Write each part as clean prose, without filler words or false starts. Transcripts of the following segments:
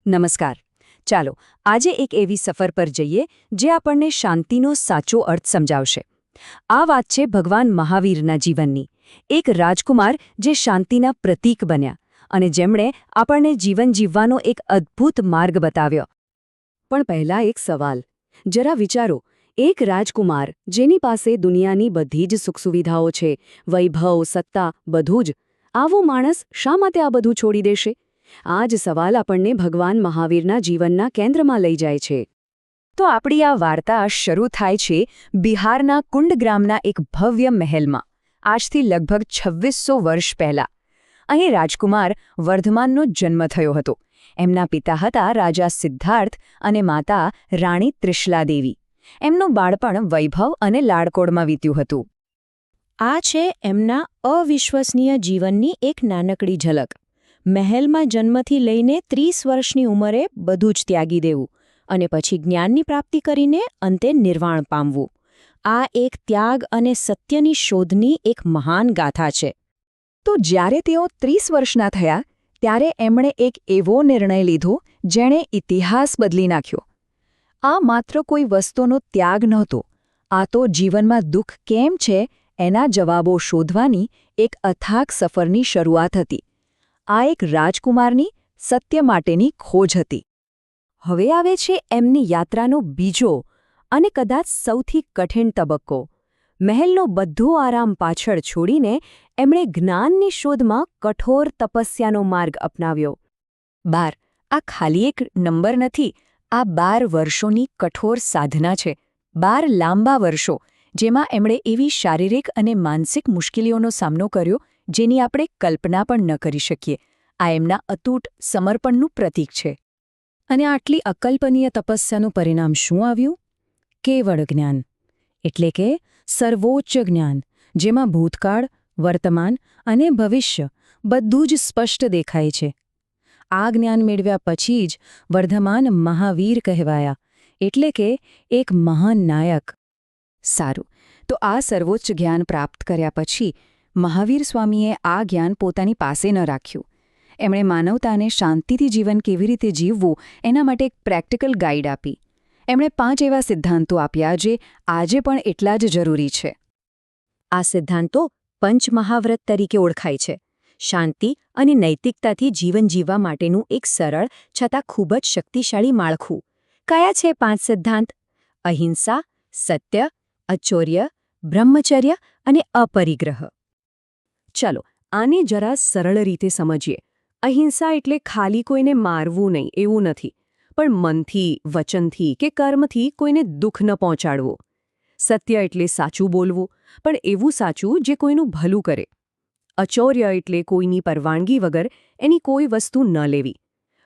નમસ્કાર. ચાલો આજે એક એવી સફર પર જઈએ જે આપણને શાંતિનો સાચો અર્થ સમજાવશે. આ વાત છે ભગવાન મહાવીરના જીવનની. એક રાજકુમાર જે શાંતિના પ્રતીક બન્યા અને જેમણે આપણને જીવન જીવવાનો એક અદ્ભુત માર્ગ બતાવ્યો. પણ પહેલા એક સવાલ. જરા વિચારો, એક રાજકુમાર જેની પાસે દુનિયાની બધી જ સુખસુવિધાઓ છે, વૈભવ, સત્તા, બધું જ. આવો માણસ શા માટે આ બધું છોડી દેશે? આ જ સવાલ આપણને ભગવાન મહાવીરના જીવનના કેન્દ્રમાં લઈ જાય છે. તો આપણી આ વાર્તા શરૂ થાય છે બિહારના કુંડ ગ્રામના એક ભવ્ય મહેલમાં, આજથી લગભગ 2600 વર્ષ પહેલાં. અહીં રાજકુમાર વર્ધમાનનો જન્મ થયો હતો. એમના પિતા હતા રાજા સિદ્ધાર્થ અને માતા રાણી ત્રિશલાદેવી. એમનું બાળપણ વૈભવ અને લાડકોડમાં વીત્યું હતું. આ છે એમના અવિશ્વસનીય જીવનની એક નાનકડી ઝલક. મહેલમાં જન્મથી લઈને 30 વર્ષની ઉંમરે બધું જ ત્યાગી દેવું અને પછી જ્ઞાનની પ્રાપ્તિ કરીને અંતે નિર્વાણ પામવું. આ એક ત્યાગ અને સત્યની શોધની એક મહાન ગાથા છે. તો જ્યારે તેઓ 30 વર્ષના થયા ત્યારે એમણે એક એવો નિર્ણય લીધો જેણે ઇતિહાસ બદલી નાખ્યો. આ માત્ર કોઈ વસ્તુનો ત્યાગ નહોતો. આ તો જીવનમાં દુઃખ કેમ છે એના જવાબો શોધવાની એક અથાગ સફરની શરૂઆત હતી. આ એક રાજકુમારની સત્ય માટેની ખોજ હતી. હવે આવે છે એમની યાત્રાનો બીજો અને કદાચ સૌથી કઠિન તબક્કો. મહેલનો બધો આરામ પાછળ છોડીને એમણે જ્ઞાનની શોધમાં કઠોર તપસ્યાનો માર્ગ અપનાવ્યો. 12 આ ખાલી એક નંબર નથી, આ 12 વર્ષોની કઠોર સાધના છે. 12 લાંબા વર્ષો જેમાં એમણે એવી શારીરિક અને માનસિક મુશ્કેલીઓનો સામનો કર્યો જેની આપણે કલ્પના પણ ન કરી શકીએ. આ એમના અતૂટ સમર્પણનું પ્રતીક છે. અને આટલી અકલ્પનીય તપસ્યાનું પરિણામ શું આવ્યું? કેવળ જ્ઞાન, એટલે કે સર્વોચ્ચ જ્ઞાન, જેમાં ભૂતકાળ, વર્તમાન અને ભવિષ્ય બધું જ સ્પષ્ટ દેખાય છે. આ જ્ઞાન મેળવ્યા પછી જ વર્ધમાન મહાવીર કહેવાયા, એટલે કે એક મહાન નાયક. સારું, તો આ સર્વોચ્ચ જ્ઞાન પ્રાપ્ત કર્યા પછી મહાવીર સ્વામીએ આ જ્ઞાન પોતાની પાસે ન રાખ્યું. એમણે માનવતાને શાંતિથી જીવન કેવી રીતે જીવવું એના માટે એક પ્રેક્ટિકલ ગાઈડ આપી. એમણે 5 એવા સિદ્ધાંતો આપ્યા જે આજે પણ એટલા જ જરૂરી છે. આ સિદ્ધાંતો પંચમહાવ્રત તરીકે ઓળખાય છે. શાંતિ અને નૈતિકતાથી જીવન જીવવા માટેનું એક સરળ છતાં ખૂબ જ શક્તિશાળી માળખું. કયા છે 5 સિદ્ધાંત? અહિંસા, સત્ય, અચૌર્ય, બ્રહ્મચર્ય અને અપરિગ્રહ. ચલો આને જરા સરળ રીતે સમજીએ. અહિંસા એટલે ખાલી કોઈને મારવું નહીં એવું નથી, પણ મનથી, વચનથી કે કર્મથી કોઈને દુઃખ ન પહોંચાડવું. સત્ય એટલે સાચું બોલવું, પણ એવું સાચું જે કોઈનું ભલું કરે. અચૌર્ય એટલે કોઈની પરવાનગી વગર એની કોઈ વસ્તુ ન લેવી.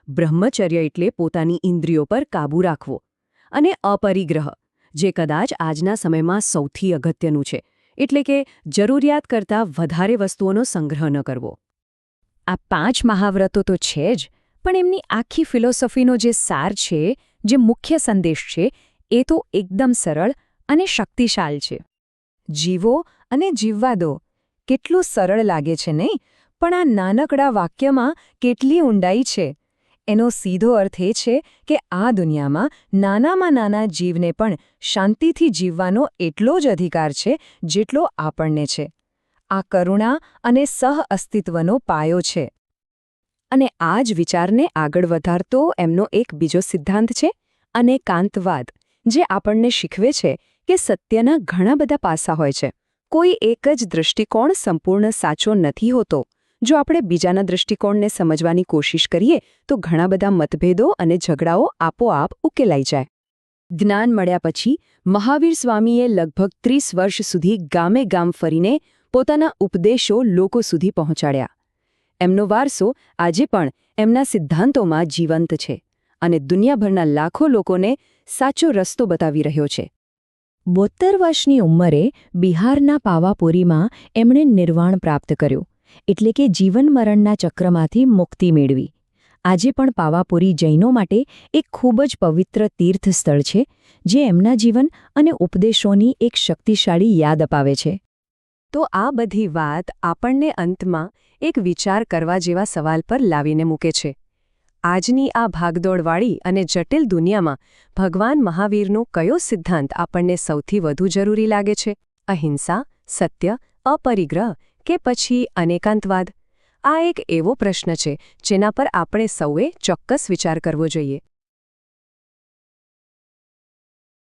બ્રહ્મચર્ય એટલે પોતાની ઇન્દ્રિયો પર કાબૂ રાખવો. અને અપરિગ્રહ, જે કદાચ આજના સમયમાં સૌથી અગત્યનું છે, એટલે કે જરૂરિયાત કરતાં વધારે વસ્તુઓનો સંગ્રહ ન કરવો. આ 5 મહાવ્રતો તો છે જ, પણ એમની આખી ફિલોસોફીનો જે સાર છે, જે મુખ્ય સંદેશ છે, એ તો એકદમ સરળ અને શક્તિશાળી છે. જીવો અને જીવવા દો. કેટલું સરળ લાગે છે નહીં? પણ આ નાનકડા વાક્યમાં કેટલી ઊંડાઈ છે. એનો સીધો અર્થ એ છે કે આ દુનિયામાં નાનામાં નાના જીવને પણ શાંતિથી જીવવાનો એટલો જ અધિકાર છે જેટલો આપણને છે. આ કરુણા અને સહ-અસ્તિત્વનો પાયો છે. અને આ જ વિચારને આગળ વધારતો એમનો એક બીજો સિદ્ધાંત છે અનેકાંતવાદ, જે આપણને શીખવે છે કે સત્યના ઘણા બધા પાસા હોય છે. કોઈ એક જ દૃષ્ટિકોણ સંપૂર્ણ સાચો નથી હોતો. જો આપણે બીજાના દૃષ્ટિકોણને સમજવાની કોશિશ કરીએ તો ઘણા બધા મતભેદો અને ઝઘડાઓ આપોઆપ ઉકેલાઈ જાય. જ્ઞાન મળ્યા પછી મહાવીર સ્વામીએ લગભગ 30 વર્ષ સુધી ગામે ગામ ફરીને પોતાના ઉપદેશો લોકો સુધી પહોંચાડ્યા. એમનો વારસો આજે પણ એમના સિદ્ધાંતોમાં જીવંત છે અને દુનિયાભરના લાખો લોકોને સાચો રસ્તો બતાવી રહ્યો છે. 72 વર્ષની ઉંમરે બિહારના પાવાપુરીમાં એમણે નિર્વાણ પ્રાપ્ત કર્યું, એટલે કે જીવન મરણના ચક્રમાંથી મુક્તિ મેળવી. આજે પણ પાવાપુરી જૈનો માટે એક ખૂબ જ પવિત્ર તીર્થ સ્થળ છે, જે એમના જીવન અને ઉપદેશોની એક શક્તિશાળી યાદ અપાવે છે. તો આ બધી વાત આપણને અંતમાં એક વિચાર કરવા જેવા સવાલ પર લાવીને મૂકે છે. આજની આ ભાગદોડવાળી અને જટિલ દુનિયામાં ભગવાન મહાવીરનો કયો સિદ્ધાંત આપણને સૌથી વધુ જરૂરી લાગે છે? અહિંસા, સત્ય, અપરિગ્રહ કે પછી અનેકાંતવાદ? આ એક એવો પ્રશ્ન છે જેના પર આપણે સૌએ ચોક્કસ વિચાર કરવો જોઈએ.